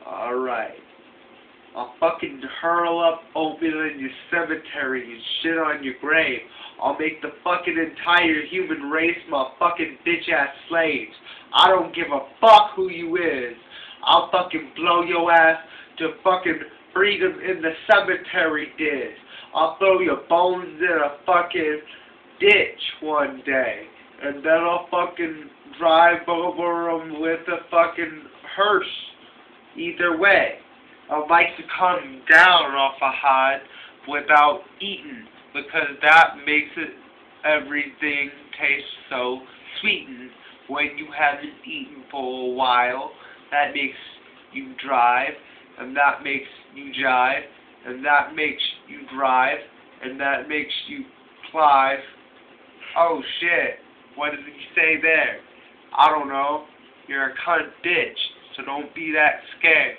Alright. I'll fucking hurl up open in your cemetery and shit on your grave. I'll make the fucking entire human race my fucking bitch-ass slaves. I don't give a fuck who you is. I'll fucking blow your ass to fucking freedom in the cemetery dish. I'll throw your bones in a fucking ditch one day. And then I'll fucking drive over them with a fucking hearse. Either way. I like to come down off a hod without eating, because that makes everything taste so sweetened when you haven't eaten for a while. That makes you drive, and that makes you jive, and that makes you drive, and that makes you clive. Oh shit, what did he say there? I don't know. You're a cunt bitch, so don't be that scared.